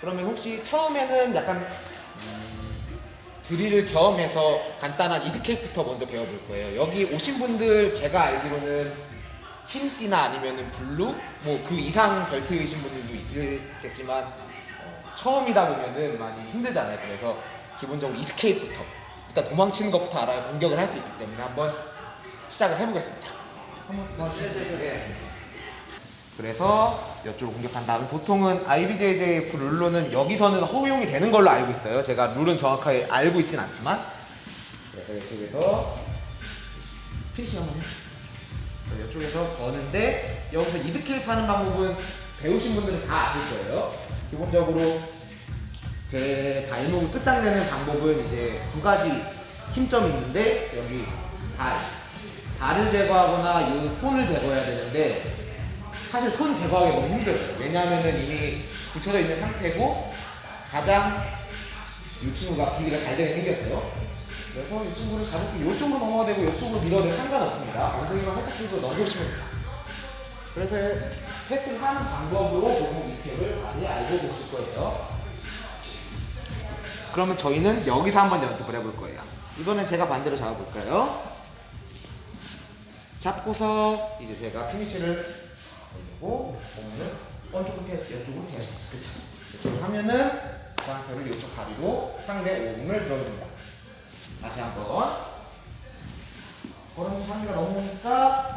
그러면 혹시 처음에는 약간 드릴 겸해서 간단한 이스케이프부터 먼저 배워볼 거예요. 여기 오신 분들 제가 알기로는 흰띠나 아니면은 블루 뭐 그 이상 벨트이신 분들도 있겠지만 처음이다 보면은 많이 힘들잖아요. 그래서 기본적으로 이스케이프부터 일단 도망치는 것부터 알아야 공격을 할 수 있기 때문에 한번 시작을 해보겠습니다. 네. 그래서 이쪽으로 공격한 다음에 보통은 IBJJF 룰로는 여기서는 허용이 되는 걸로 알고 있어요. 제가 룰은 정확하게 알고 있진 않지만 그래서 이쪽에서 피니시 한번 해요. 이쪽에서 거는데 여기서 이드케이프 하는 방법은 배우신 분들은 다 아실 거예요. 기본적으로 제 발목을 끝장내는 방법은 이제 두 가지 힘점이 있는데 여기 발을 제거하거나 이 손을 제거해야 되는데 사실 손 제거하기 너무 힘들어요. 왜냐하면 이미 붙여져 있는 상태고 가장 이 친구가 길이가 잘 되게 생겼죠. 그래서 이 친구를 가볍게 이쪽으로 넘어야 되고 이쪽으로 밀어도 상관없습니다. 엉덩이만 살짝 들고 넘겨주시면 됩니다. 그래서 패스를 하는 방법으로 보통 이 탭을 많이 알고 계실 거예요. 그러면 저희는 여기서 한번 연습을 해볼 거예요. 이거는 제가 반대로 잡아볼까요? 잡고서 이제 제가 피니쉬를 올리고 몸을 이쪽으로 피해서 이쪽으로 피해서 그쵸? 이쪽으로 하면은 그 상태를 이쪽 다리로 상대 오금을 들어줍니다. 다시 한번 그런 상대가 넘어오니까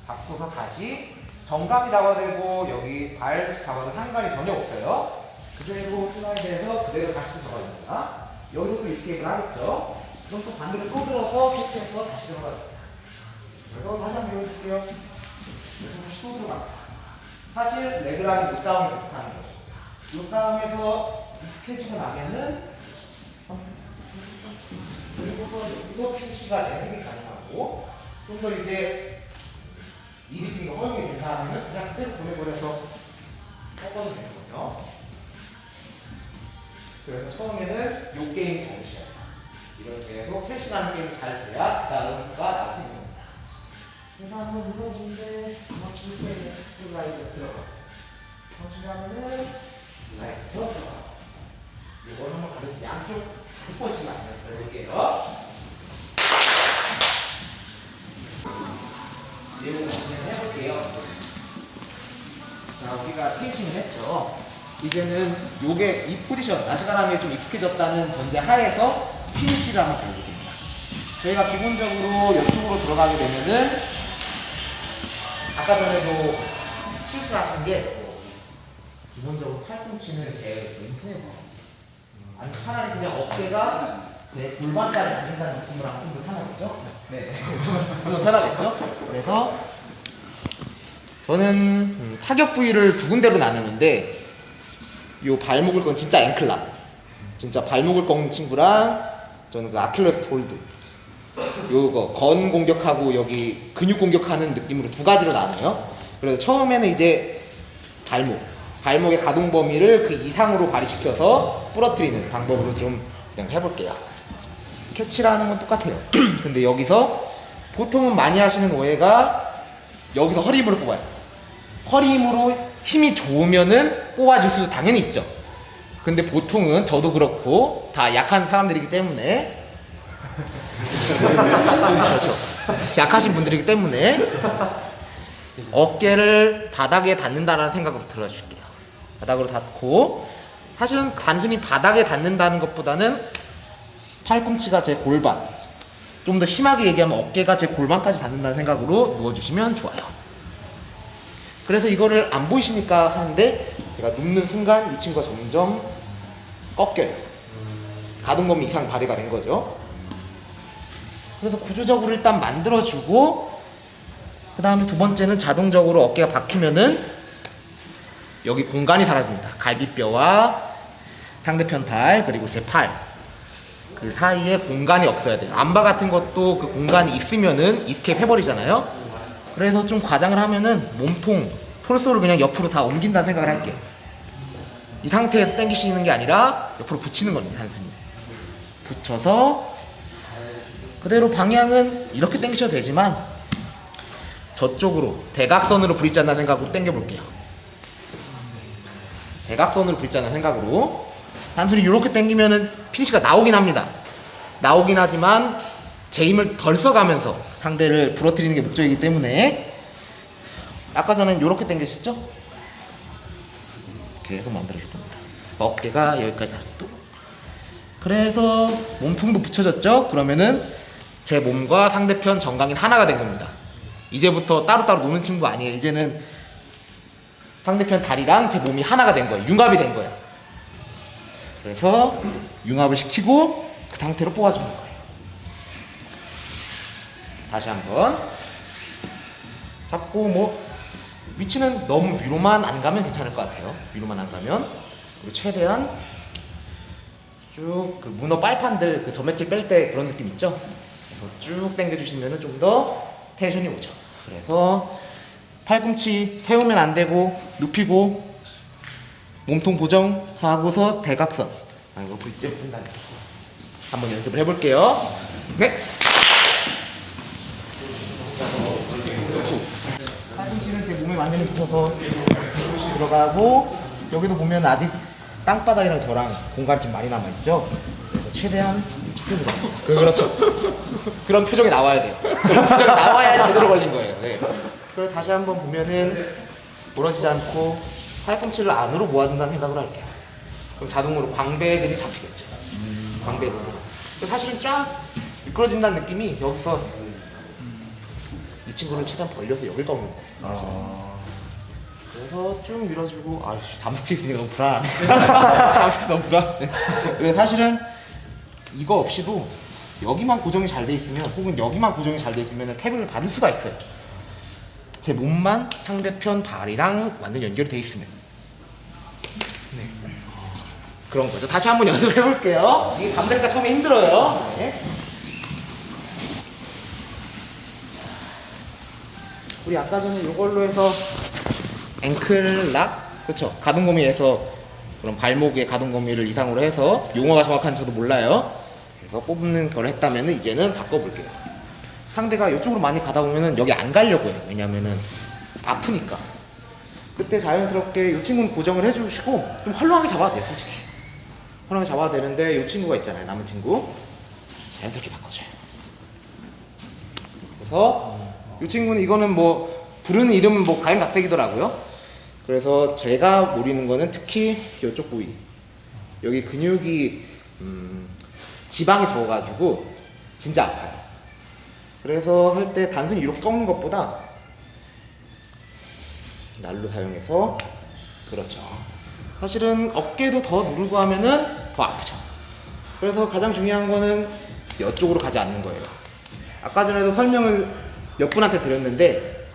잡고서 다시 정강이 잡아들고 여기 발 잡아도 상관이 전혀 없어요. 그대로 슬라이드해서 그대로 다시 들어갑니다. 여기서 또 이스케이프를 하겠죠. 그럼 또 반대로 또 들어서 캐치해서 다시 들어가요. 그래서 다시 한번 보여줄게요. 여기서 또 들어갑니다. 사실 레그라인 이 싸움을 계속하는 거죠. 이 싸움에서 익숙해지고 나면은 그리고 여기서 피니시가 내리기 가능하고 좀 더 이제 이리핑이 허용이 된 다음에는 그냥 그대로 보내버려서 꺾어도 되는 거죠. 그래서 처음에는 이 게임 잘 치셔야 돼요. 이렇게 계속 3시간 게임 잘 돼야 그 다음 수가 나올 수 있는 겁니다. 그래서 한번 눌러보는데 맞출 때 슬라이드 들어가. 맞추려면은 슬라이드 들어가. 이거는 한번 가볍게 양쪽 한 번씩만 해볼게요. 내용을 진행해볼게요. 자, 우리가 테이싱을 했죠. 이제는 요게 이 포지션, 아시가람에 좀 익숙해졌다는 전제 하에서 피니쉬를 한번 배우게 됩니다. 저희가 기본적으로 이쪽으로 들어가게 되면은 아까 전에도 실수하신 게 기본적으로 팔꿈치는 제 왼쪽에 봐요. 아니 차라리 그냥 어깨가 제 골반까지 닿는다는 느낌으로 하면 좀 더 편하겠죠? 네. 좀 더 편하겠죠? 그래서 저는 타격 부위를 두 군데로 나누는데 요 발목을 건 진짜 앵클락 진짜 발목을 꺾는 친구랑 저는 그 아킬레스 홀드 요거 건 공격하고 여기 근육 공격하는 느낌으로 두 가지로 나눠요. 그래서 처음에는 이제 발목의 가동 범위를 그 이상으로 발휘시켜서 부러뜨리는 방법으로 좀 그냥 해볼게요. 캐치라는 건 똑같아요. 근데 여기서 보통은 많이 하시는 오해가 여기서 허리 힘으로 뽑아요. 허리 힘으로 힘이 좋으면은 뽑아질 수도 당연히 있죠. 근데 보통은 저도 그렇고 다 약한 사람들이기 때문에 그렇죠. 약하신 분들이기 때문에 어깨를 바닥에 닿는다는 생각으로 들어줄게요. 바닥으로 닿고 사실은 단순히 바닥에 닿는다는 것보다는 팔꿈치가 제 골반 좀 더 심하게 얘기하면 어깨가 제 골반까지 닿는다는 생각으로 누워주시면 좋아요. 그래서 이거를 안 보이시니까 하는데 제가 눕는 순간 이 친구가 점점 꺾여요. 가동 범위 이상 발휘가 된 거죠. 그래서 구조적으로 일단 만들어주고 그 다음에 두 번째는 자동적으로 어깨가 박히면은 여기 공간이 사라집니다. 갈비뼈와 상대편 팔 그리고 제 팔 그 사이에 공간이 없어야 돼요. 암바 같은 것도 그 공간이 있으면은 이스케이프 해버리잖아요. 그래서 좀 과장을 하면은 몸통, 톨소를 그냥 옆으로 다 옮긴다는 생각을 할게요. 이 상태에서 당기시는 게 아니라 옆으로 붙이는 겁니다. 단순히 붙여서 그대로 방향은 이렇게 당기셔도 되지만 저쪽으로 대각선으로 브릿지 한다는 생각으로 당겨 볼게요. 대각선으로 붓자는 생각으로 단순히 이렇게 당기면은 피니시가 나오긴 합니다. 나오긴 하지만 제 힘을 덜 써가면서 상대를 부러뜨리는 게 목적이기 때문에 아까 전엔 이렇게 당기셨죠? 계속 만들어줄 겁니다. 어깨가 여기까지 닿도록. 그래서 몸통도 붙여졌죠? 그러면은 제 몸과 상대편 정강인 하나가 된 겁니다. 이제부터 따로따로 노는 친구 아니에요. 이제는 상대편 다리랑 제 몸이 하나가 된 거예요. 융합이 된 거예요. 그래서 융합을 시키고 그 상태로 뽑아주는 거예요. 다시 한번 잡고 뭐 위치는 너무 위로만 안 가면 괜찮을 것 같아요. 위로만 안 가면. 그리고 최대한 쭉 그 문어 빨판들 그 점액질 뺄 때 그런 느낌 있죠? 그래서 쭉 당겨주시면 좀 더 텐션이 오죠. 그래서 팔꿈치 세우면 안 되고 눕히고 몸통 고정하고서 대각선. 아 이거 V자 푼다. 한번 연습을 해볼게요. 네. 팔꿈치는 제 몸에 완전히 붙어서 들어가고 여기도 보면 아직 땅바닥이랑 저랑 공간이 좀 많이 남아있죠? 그래서 최대한 쭉 들어갑니다. 그렇죠. 그런 표정이 나와야 돼요. 그런 표정이 나와야 제대로 걸린 거예요. 네. 그리고 다시 한번 보면은 부러지지 않고 팔꿈치를 안으로 모아준다는 생각으로 할게요. 그럼 자동으로 광배근이 잡히겠죠. 광배근. 사실은 쫙 미끄러진다는 느낌이 여기서 이 친구를 최대한 벌려서 여길 꺾는 거예요. 그래서 쭉 밀어주고 잠수 있으니까 너무 불안하네. 잠수 너무 불안해. 그래서 사실은 이거 없이도 여기만 고정이 잘 돼 있으면 혹은 여기만 고정이 잘 돼 있으면 탭을 받을 수가 있어요. 제 몸만 상대편 발이랑 완전 연결이 돼 있으면. 네. 그런 거죠. 다시 한번 연습해 볼게요. 이게 감자니까 처음에 힘들어요. 네. 우리 아까 전에 이걸로 해서 앵클락, 그렇죠? 가동거미에서 그런 발목의 가동거미를 이상으로 해서 용어가 정확한지 저도 몰라요. 그래서 뽑는 걸 했다면 이제는 바꿔볼게요. 상대가 이쪽으로 많이 가다 보면은 여기 안 가려고 해요. 왜냐면은 아프니까. 그때 자연스럽게 이 친구는 고정을 해주시고 좀 헐렁하게 잡아도 돼요, 솔직히. 헐렁하게 잡아도 되는데 이 친구가 있잖아요, 남은 친구. 자연스럽게 바꿔줘요. 그래서 이 친구는 이거는 뭐 부르는 이름은 뭐 가행각색이더라고요. 그래서 제가 노리는 거는 특히 이쪽 부위. 여기 근육이 지방이 적어가지고 진짜 아파요. 그래서 할 때 단순히 이렇게 꺾는 것보다 날로 사용해서 그렇죠. 사실은 어깨도 더 누르고 하면은 더 아프죠. 그래서 가장 중요한 거는 이쪽으로 가지 않는 거예요. 아까 전에도 설명을 몇 분한테 드렸는데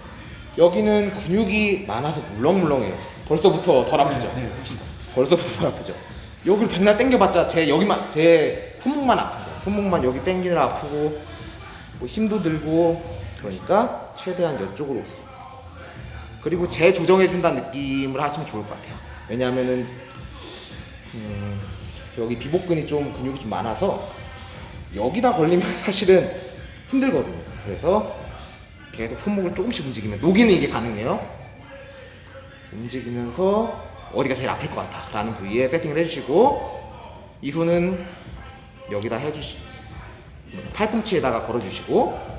여기는 근육이 많아서 물렁물렁해요. 벌써부터 덜 아프죠. 벌써부터 덜 아프죠. 여기를 백날 당겨봤자 제 손목만 아픈 거예요. 손목만 여기 당기느라 아프고 뭐 힘도 들고 그러니까 최대한 이쪽으로 오세요. 그리고 재조정해준다는 느낌을 하시면 좋을 것 같아요. 왜냐하면은 여기 비복근이 좀 근육이 좀 많아서 여기다 걸리면 사실은 힘들거든요. 그래서 계속 손목을 조금씩 움직이면 녹이는 이게 가능해요. 움직이면서 어디가 제일 아플 것 같다 라는 부위에 세팅을 해주시고 이 손은 여기다 팔꿈치에다가 걸어주시고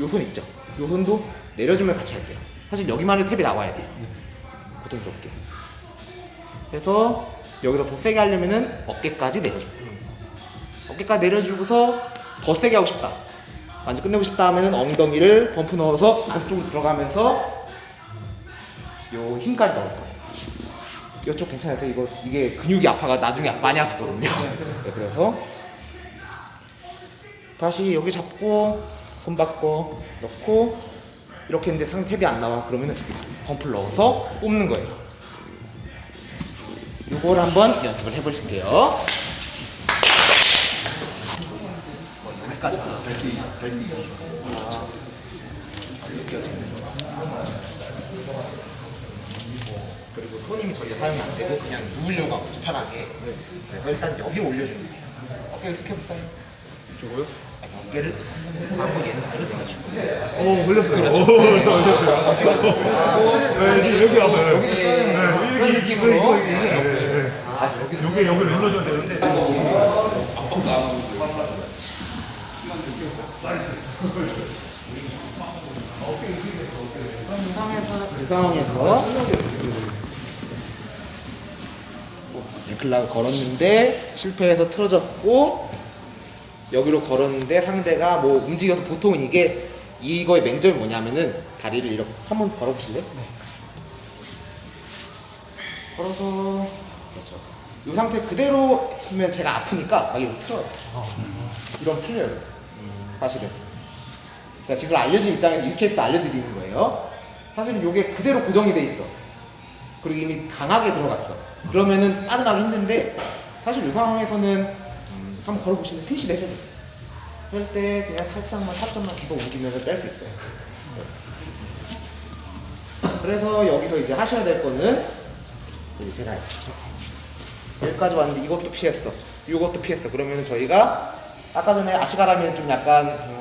요 손 있죠? 요 손도 내려주면 같이 할게요. 사실 여기만 해도 탭이 나와야 돼요. 고통스럽게. 그래서 여기서 더 세게 하려면은 어깨까지 내려주고 어깨까지 내려주고서 더 세게 하고 싶다, 완전 끝내고 싶다 하면은 엉덩이를 범프 넣어서 안쪽으로 들어가면서 요 힘까지 넣을 거예요. 이쪽 괜찮아요. 이게 근육이 아파가 나중에 많이 아프거든요. 네, 그래서 다시 여기 잡고 손 바꿔 넣고 이렇게 했는데 상대 탭이 안 나와. 그러면은 범프를 넣어서 뽑는 거예요. 이걸 한번 연습을 해보실게요. 여기까지. 그리고 손님이 저희가 사용이 안 되고 그냥 누우려고 하고 편하게. 그래서 일단 여기 올려주는 거예요. 어깨 익숙해볼까요? 저거요? 어깨를 하고 얘는 발로 내려주고. 걸렸어요. 그렇죠. 여기 와봐요. 여기 여기 눌러줘야 되는데. 그 상황에서 앵클락을 걸었는데 실패해서 틀어졌고, 여기로 걸었는데 상대가 뭐 움직여서, 보통은 이거의 맹점이 뭐냐면은 다리를 이렇게 한번 걸어보실래요? 네. 걸어서 그렇죠. 이 상태 그대로 하면 제가 아프니까 막 이렇게 틀어요. 이러면 풀려요. 사실은. 자, 기술 알려진 입장에서 이스케이프도 알려드리는 거예요. 사실은 이게 그대로 고정이 돼 있어. 그리고 이미 강하게 들어갔어. 그러면은 빠져나가기 힘든데, 사실 이 상황에서는 한번 걸어보시면 핀시 내셔도 돼요. 뺄때 그냥 살짝만 계속 옮기면서 뺄 수 있어요. 그래서 여기서 이제 하셔야 될 거는, 여기 제가 여기까지 왔는데 이것도 피했어, 이것도 피했어. 그러면은 저희가 아까 전에 아시가라미는 좀 약간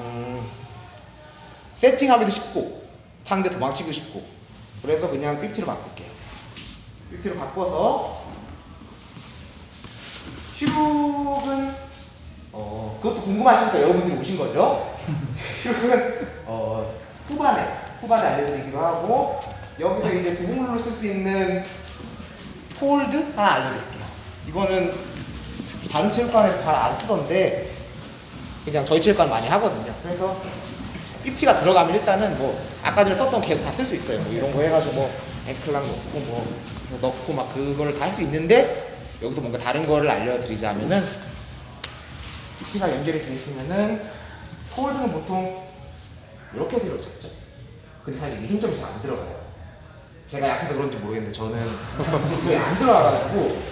세팅하기도 쉽고 상대 도망치기도 쉽고, 그래서 그냥 50로 바꿀게요. 50로 바꿔서 슈룩은 그것도 궁금하시니까 여러분들이 오신 거죠. 슈룩은 후반에 알려드리기로 하고, 여기서 이제 도움으로 쓸 수 있는 폴드 하나 알려드릴게요. 이거는 다른 체육관에서 잘 안 쓰던데 그냥 저희 체육관 많이 하거든요. 그래서 50가 들어가면 일단은 뭐 아까 전에 썼던 계속 다 쓸 수 있어요. 뭐 이런 거 해가지고 뭐 앵클락 넣고 막 그거를 다 할 수 있는데, 여기서 뭔가 다른 거를 알려드리자면은, 50가 연결이 돼 있으면은 폴드는 보통 이렇게 해서 이렇게 잡죠. 근데 사실 이 힘점이 잘 안 들어가요. 제가 약해서 그런지 모르겠는데 저는 그게 안 들어가가지고,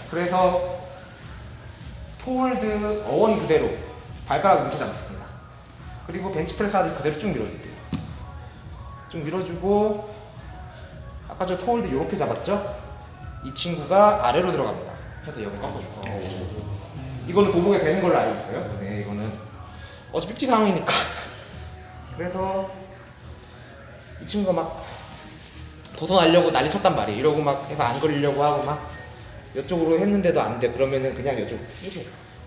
그래서 폴드 어원 그대로 발가락 뭉치지 않습니다. 그리고 벤치프레스 하듯이 그대로 쭉 밀어줄게요. 쭉 밀어주고, 아까 저 폴드 이렇게 잡았죠? 이 친구가 아래로 들어갑니다. 해서 여기 꺾어주고. 이거는 도복에 되는 걸로 알고 있어요. 네, 이거는 어차피 50 상황이니까. 그래서 이 친구가 막 벗어나려고 난리 쳤단 말이에요. 이러고 막 해서 안 걸리려고 하고 막 이쪽으로 했는데도 안 돼. 그러면은 그냥 이쪽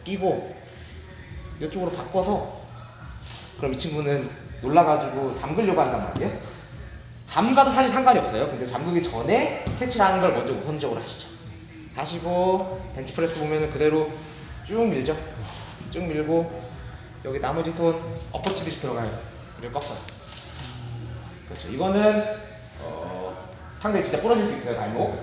끼고 이쪽으로 바꿔서, 그럼 이 친구는 놀라가지고 잠그려고 한단 말이에요. 잠가도 사실 상관이 없어요. 근데 잠그기 전에 캐치를 하는 걸 먼저 우선적으로 하시죠. 하시고 벤치프레스 보면은 그대로 쭉 밀죠. 쭉 밀고 여기 나머지 손 엎어치듯이 들어가요. 그리고 꺾어요. 그렇죠. 이거는 상대 진짜 부러질 수 있어요. 발목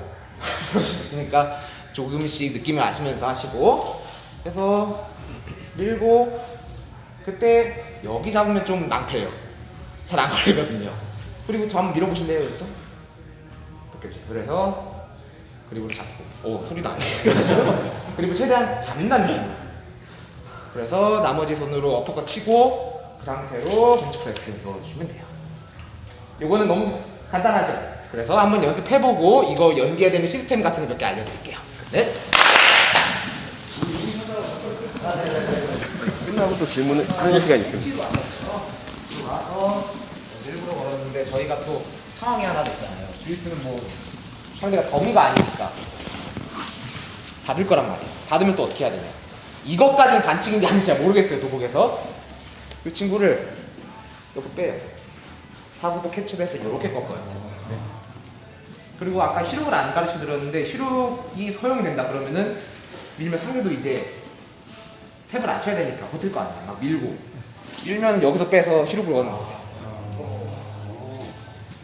부러질 수 있으니까 조금씩 느낌을 아시면서 하시고, 해서 밀고, 그때 여기 잡으면 좀 낭패예요. 잘 안 걸리거든요. 그리고 저 한번 밀어보실래요? 이렇게? 그렇겠지. 그래서 그리고 잡고, 소리도 안 나요. 그리고 최대한 잡는다는 느낌으로. 그래서 나머지 손으로 어퍼컷 치고 그 상태로 벤치프레스 넣어주시면 돼요. 이거는 너무 간단하죠? 그래서 한번 연습해보고 이거 연계해야 되는 시스템 같은 거 몇 개 알려드릴게요. 네? 끝나고 또 질문을 하는 시간이 있습니다. 와서 일부러 걸었는데 저희가 또 상황이 하나 있잖아요. 주짓수는 뭐 상대가 덩이가 아니니까 닫을 거란 말이에요. 닫으면 또 어떻게 해야 되냐. 이것까지는 반칙인지 아닌지 잘 모르겠어요. 도복에서 이 친구를 이렇게 빼요. 하고 또 캐치를 해서 이렇게 꺾어요. 그리고 아까 히룩을 안 가르쳐 드렸는데, 히룩이 허용이 된다 그러면은 밀면 상대도 이제 탭을 안 쳐야 되니까 버틸 거 아니에요. 막 밀면 여기서 빼서 히룩을 넣는 거예요.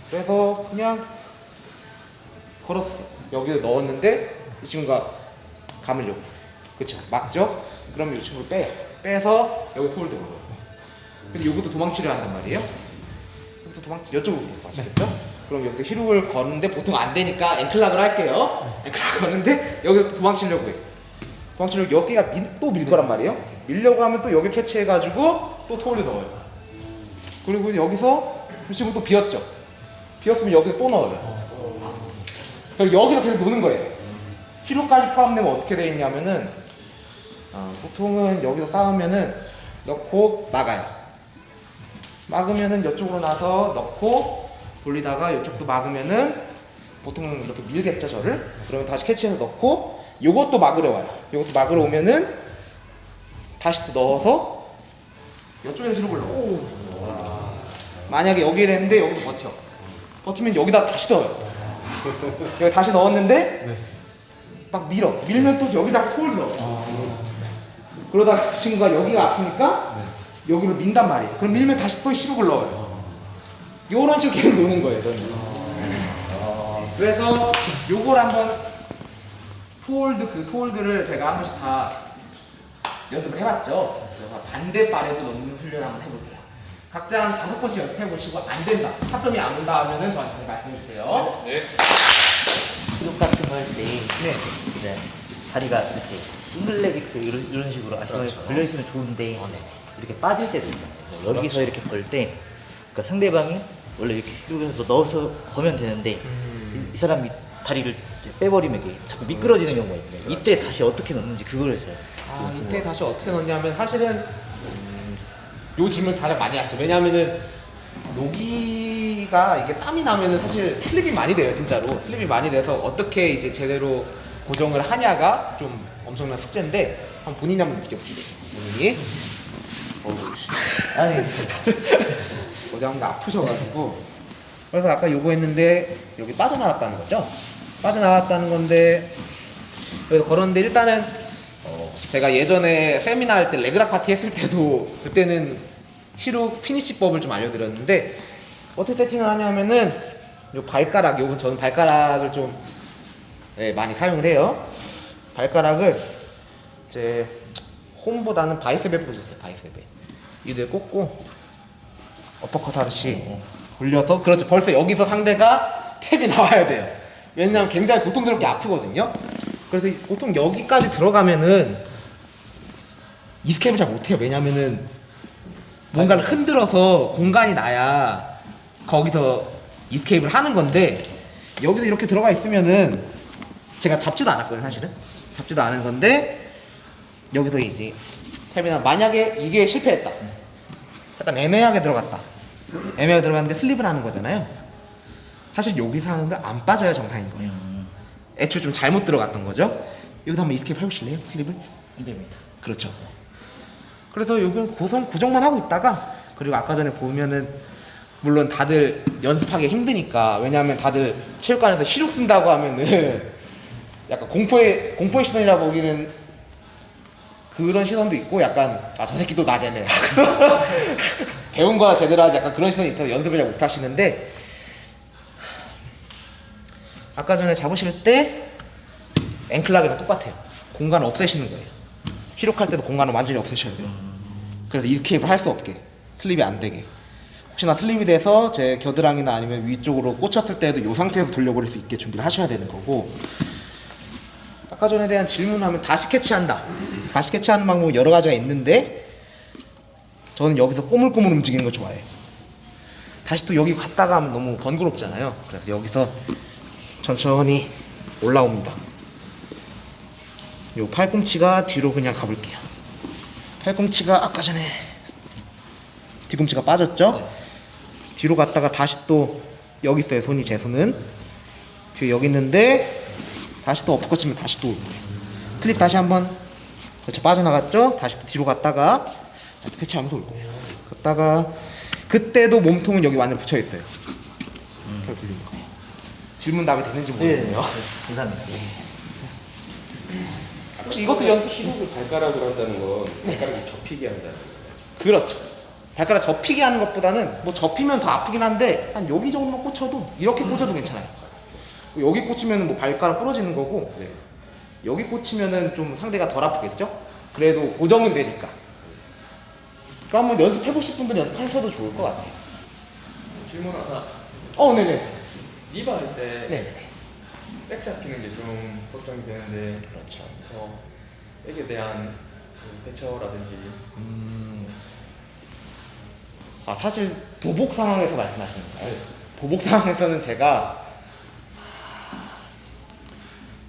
그래서 그냥 걸었어. 여기를 넣었는데 이 친구가 감으려고. 그쵸? 막죠? 그럼 이 친구를 빼요. 빼서 여기 폴드 걸어요. 근데 여기도 도망치려 한단 말이에요. 여기도 이쪽으로 도망치겠죠? 그럼 여기도 히룩을 거는데 보통 안 되니까 앵클락을 할게요. 앵클락 거는데 여기서 또 도망치려고 해요. 도망치려고 여기가 또 밀 거란 말이에요. 밀려고 하면 또 여기 캐치해가지고 또 톨을 넣어요. 그리고 여기서 이 친구 또 비었죠. 비었으면 여기서 또 넣어요. 그리고 여기서 계속 노는 거예요. 히룩까지 포함되면 어떻게 돼 있냐면은 보통은 여기서 쌓으면은 넣고 막아요. 막으면은 이쪽으로 나서 넣고 돌리다가 이쪽도 막으면은 보통 이렇게 밀겠죠 저를. 그러면 다시 캐치해서 넣고 요것도 막으러 와요. 요것도 막으러 오면은 다시 또 넣어서 이쪽에서 히로를 넣어. 만약에 여기를 했는데 여기도 버텨. 버티면 여기다 다시 넣어요. 여기 다시 넣었는데 막 밀면 또 여기 자꾸 톨을 넣어. 그러다 친구가 여기가 아프니까 여기로 민단 말이에요. 그럼 밀면 다시 또 히로를 넣어요. 요런 식으로 계속 노는 거예요 저는. 그래서 요걸 한번 토홀드를 제가 한 번씩 다 연습을 해봤죠. 그래서 반대발에도 넣는 훈련 한번 해볼게요. 각자 한 5번씩 연습해보시고 안 된다, 타점이 안 온다 하면은 저한테 다시 말씀해주세요. 네. 수족 같은 거 할 때 네. 이제 다리가 이렇게 싱글레깅스 이런 식으로 그렇죠. 걸려 있으면 좋은데 네. 이렇게 빠질 때도 있잖아요. 여기서 이렇게 걸 때 그러니까 상대방이 원래 이렇게 여기서 넣어서 거면 되는데 이 사람이 다리를 이제 빼버리면 이게 자꾸 미끄러지는 경우가 있어요. 이때 다시 어떻게 넣는지 그거를 제가 이때 다시 어떻게 넣냐면 사실은 요 질문 다들 많이 하시죠. 왜냐하면은 노기가 이게 땀이 나면은 사실 슬립이 많이 돼요. 진짜로 슬립이 많이 돼서 어떻게 이제 제대로 고정을 하냐가 좀 엄청난 숙제인데 한번 본인이 한번 느껴보시죠. 본인이 아니 어디 한번 아프셔가지고. 그래서 아까 요거 했는데 여기 빠져나왔다는 거죠. 빠져나왔다는 건데 그래서 걸었는데 일단은 제가 예전에 세미나 할 때 레그락 파티 했을 때도 그때는 히로 피니시법을 좀 알려드렸는데 어떻게 세팅을 하냐면은 요 발가락, 요건 저는 발가락을 좀 많이 사용을 해요. 발가락을 이제 홈보다는 바이셉에 꽂으세요. 바이셉에 이들 꽂고 어퍼컷 하듯이 돌려서, 그렇죠. 벌써 여기서 상대가 탭이 나와야 돼요. 왜냐면 굉장히 고통스럽게 아프거든요. 그래서 보통 여기까지 들어가면은 이스케이프를 잘 못해요. 왜냐면은 뭔가를 흔들어서 공간이 나야 거기서 이스케이프를 하는 건데 여기서 이렇게 들어가 있으면은 제가 잡지도 않았거든요. 사실은 잡지도 않은 건데 여기서 이제 탭이나 만약에 이게 실패했다, 약간 애매하게 들어갔다, 애매하게 들어갔는데 슬립을 하는 거잖아요. 사실 여기서 하는데 안 빠져야 정상인 거예요. 애초에 좀 잘못 들어갔던 거죠. 여기서 한번 이스케이프 해보실래요? 슬립을? 안 됩니다. 그렇죠. 그래서 여기 고정만 하고 있다가, 그리고 아까 전에 보면은 물론 다들 연습하기 힘드니까, 왜냐하면 다들 체육관에서 시력 쓴다고 하면은 약간 공포의 시선이라 보기는 그런 시선도 있고, 약간 저 새끼 또 나대네 배운 거나 제대로 하지, 약간 그런 시선이 있어서 연습을 잘 못 하시는데, 아까 전에 잡으실 때 앵클락이랑 똑같아요. 공간 없애시는 거예요. 히록할 때도 공간을 완전히 없애셔야 돼요. 그래서 이스케이프를 할 수 없게, 슬립이 안 되게. 혹시나 슬립이 돼서 제 겨드랑이나 아니면 위쪽으로 꽂혔을 때도 이 상태에서 돌려버릴 수 있게 준비를 하셔야 되는 거고. 아까 전에 대한 질문하면 다시 캐치한다. 다시 캐치하는 방법은 여러 가지가 있는데 저는 여기서 꼬물꼬물 움직이는 걸 좋아해요. 다시 또 여기 갔다가 하면 너무 번거롭잖아요. 그래서 여기서 천천히 올라옵니다. 요 팔꿈치가 뒤로 그냥 가볼게요. 팔꿈치가 아까 전에 뒤꿈치가 빠졌죠? 뒤로 갔다가 다시 또 여기 있어요. 손이, 제 손은 뒤에 여기 있는데 다시 또 엎어컷 치면 다시 또 올 거예요. 슬립 다시 한번, 그렇죠, 빠져나갔죠? 다시 또 뒤로 갔다가 캐치하면서 올 거예요. 갔다가 그때도 몸통은 여기 완전 붙여 있어요. 이렇게 굴리는 거예요. 질문 답이 되는지 모르겠네요. 감사합니다. 혹시 이것도 연습? 히로를 발가락으로 한다는 건 발가락이 접히게 한다는 거예요. 그렇죠. 발가락 접히게 하는 것보다는 뭐 접히면 더 아프긴 한데 한 여기 정도만 꽂혀도, 이렇게 꽂아도 괜찮아요. 여기 꽂히면 뭐 발가락 부러지는 거고, 네. 여기 꽂히면은 좀 상대가 덜 아프겠죠? 그래도 고정은 되니까. 그럼 한번 연습해보실 분들은 연습하셔도 좋을 것 같아요. 질문 하나. 네네. 리바 할 때 네네네. 백 잡히는 게 좀 걱정이 되는데, 그렇죠. 백에 대한 그 대처라든지. 사실 도복 상황에서 말씀하시는 거예요. 도복 상황에서는 제가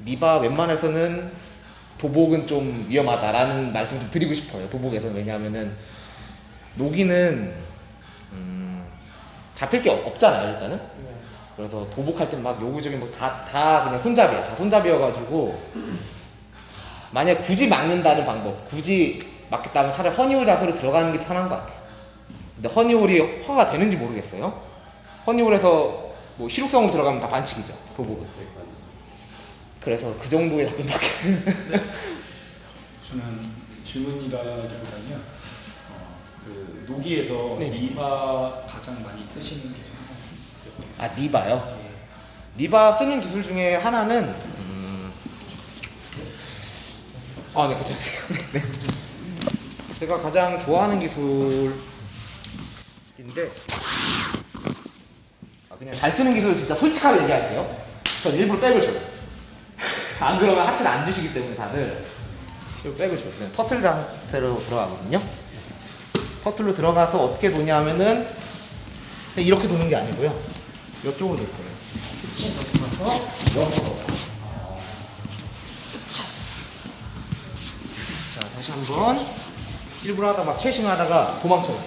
리바 웬만해서는 도복은 좀 위험하다라는 말씀 좀 드리고 싶어요. 도복에서. 왜냐하면은 노기는 잡힐 게 없잖아요 일단은. 그래서 도복할 땐 막 요구적인 뭐 다 그냥 손잡이야. 다 손잡이여가지고 만약 굳이 막는다는 방법, 굳이 막겠다면 차라리 허니홀 자세로 들어가는 게 편한 것 같아요. 근데 허니홀이 허가 되는지 모르겠어요. 허니홀에서 뭐 시룩성으로 들어가면 다 반칙이죠, 도복은. 그래서 그 정도의 답변밖에. 저는 질문이라기보다는요. 그 노기에서 네. 리바 가장 많이 쓰시는 기술 하나 아, 리바요? 예. 리바 쓰는 기술 중에 하나는 네, 괜찮으세요. 네. 제가 가장 좋아하는 기술인데 그냥 잘 쓰는 기술 진짜 솔직하게 얘기할게요. 전 일부러 백을 줘요. 안 그러면 하체를 안 주시기 때문에 다들 일부러 백을 줘요. 그냥 터틀 상태로 들어가거든요. 터틀로 들어가서 어떻게 도냐면은 그냥 이렇게 도는 게 아니고요. 이쪽으로 돌 거예요. 그치? 넘어서 여기서 넣어요. 자, 다시 한번. 일부러 하다 막 채싱을 하다가 도망쳐요.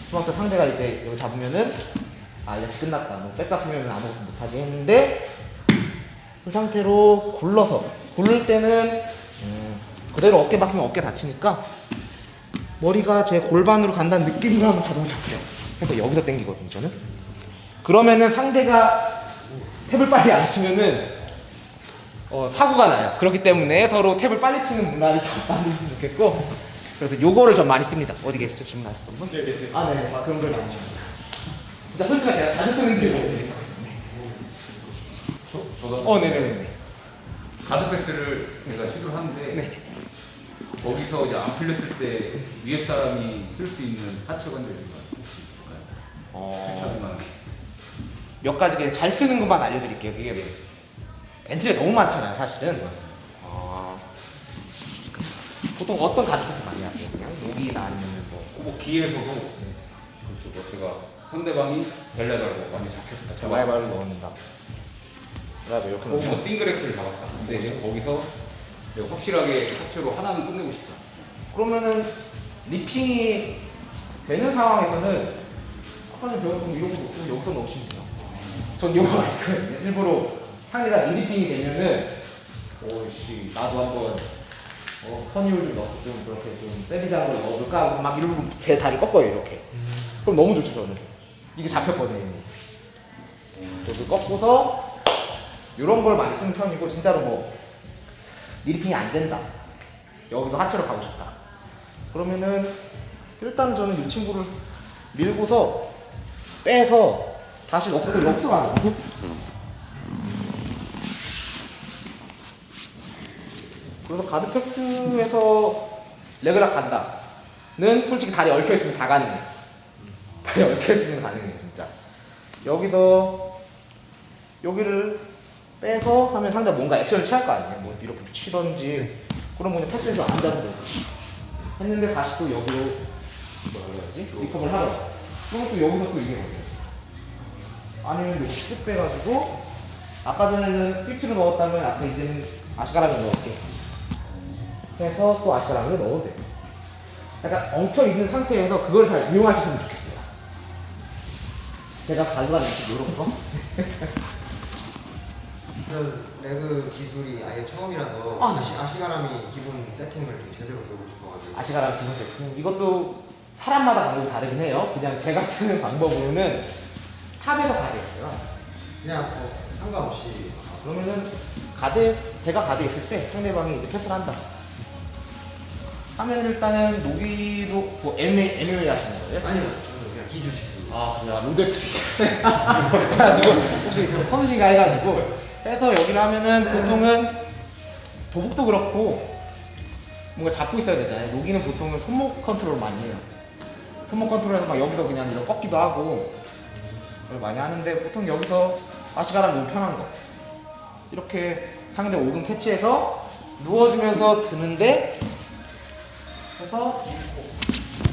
도망쳐 상대가 이제 여기 잡으면은 이 자식 끝났다. 뭐 백 잡으면 아무것도 못하지 했는데 그 상태로 굴러서 굴릴 때는 그대로 어깨 박히면 어깨 다치니까 머리가 제 골반으로 간다는 느낌으로 하면 자동으로 잡혀요. 그래서 여기서 당기거든요, 저는. 그러면은 상대가 탭을 빨리 안 치면은 사고가 나요. 그렇기 때문에 서로 탭을 빨리 치는 문화를 좀 만들었으면 좋겠고, 그래서 요거를 좀 많이 씁니다. 어디 계시죠? 질문하셨던 분? 네네네. 네네. 그런 걸 많이 씁니다. 진짜 솔직히 제가 자주 쓰는 기회거든요. 저도 네네네. 가드 패스를 제가 시도를 하는데 네. 거기서 이제 안 풀렸을 때 위에 사람이 쓸 수 있는 하체 관절이 혹시 있을까요? 추천할 만한 게. 몇 가지 그냥 잘 쓰는 것만 알려드릴게요. 그게 엔트리가 너무 많잖아요, 사실은. 보통 어떤 가드패스 많이 하세요? 그냥 여기나 아니면 뭐 기에 서서 그렇죠. 뭐 제가 상대방이 벨레가로 많이 잡혔다. 드라이버를 넣는다. 드라이버 이렇게 뭐 넣는 싱글엑스를 잡았다. 근데 이제 거기서 내가 확실하게 하체로 하나는 끝내고 싶다. 그러면은 리핑이 되는 상황에서는 아까는 배웠던 이런 거 놓고 여기서 넣으시면 돼요. 전 이거 많이 했거든요. 일부러 상대가 리핑이 되면은 오씨 나도 한번 허니올 좀 넣고 좀 그렇게 좀 세비장을 넣어볼까 하고 막 이러고 제 다리 꺾어요 이렇게. 그럼 너무 좋죠 저는. 이게 잡혔거든요 이미. 저도 꺾고서 이런 걸 많이 쓰는 편이고 진짜로 뭐 리핑이 안 된다. 여기도 하체로 가고 싶다. 그러면은 일단 저는 이 친구를 밀고서 빼서 다시 넣고 여기서 가요. 그래서 가드 패스에서 레그락 간다는 솔직히 다리 얽혀있으면 다 가능해. 다리 얽혀있으면 가능해 진짜. 여기서 여기를 빼서 하면 상대가 뭔가 액션을 취할 거 아니에요. 뭐 이렇게 치던지 그럼 그냥 패스에서 안 잡는 거죠. 했는데 다시 또 여기로 뭐라 그래야지? 리폼을 하러 그럼 또 여기서 또 이게 뭐예요? 아니면 이거 쭉 빼가지고 아까 전에는 50를 넣었다면 앞에 이제는 아시가락을 넣을게 해서 또 아시가락을 넣어도 돼요. 약간 엉켜있는 상태에서 그걸 잘 이용하셨으면 좋겠어요. 제가 가져가는 이런 거? 저는 레그 기술이 아예 처음이라서 아시가람이 기본 세팅을 좀 제대로 배우고 싶어가지고. 아시가락 기본 세팅 이것도 사람마다 방법이 다르긴 해요. 그냥 제가 쓰는 방법으로는 탑에서 가드였어요. 그냥 상관없이. 그러면은 제가 가드에 있을 때 상대방이 이제 패스를 한다. 하면 일단은 노기도 뭐 MMA 하시는 거예요? 아니요, 저는 그냥 기주짓수. 그냥 로드FC 해가지고 혹시 펌싱가 해가지고 해서 여기를 하면은 보통은 도복도 그렇고 뭔가 잡고 있어야 되잖아요. 노기는 보통은 손목 컨트롤 많이 해요. 손목 컨트롤해서 막 여기서 그냥 이렇게 꺾기도 하고 그걸 많이 하는데 보통 여기서 아시가락 너무 편한 거 이렇게 상대 오금 캐치해서 누워주면서 드는데 해서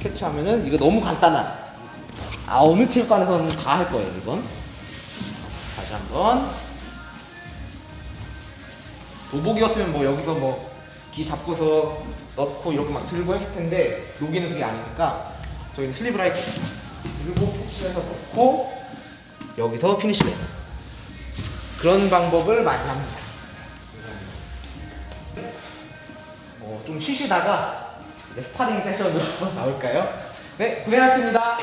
캐치하면은 이거 너무 간단한 어느 체육관에서는 다 할 거예요 이건. 다시 한번 도복이었으면 뭐 여기서 뭐 기 잡고서 넣고 이렇게 막 들고 했을 텐데 여기는 그게 아니니까 저희는 슬리브 라이트 들고 캐치해서 넣고 여기서 피니시를 해요. 그런 방법을 많이 합니다. 좀 쉬시다가 이제 스파링 세션으로 나올까요? 네, 고생하셨습니다.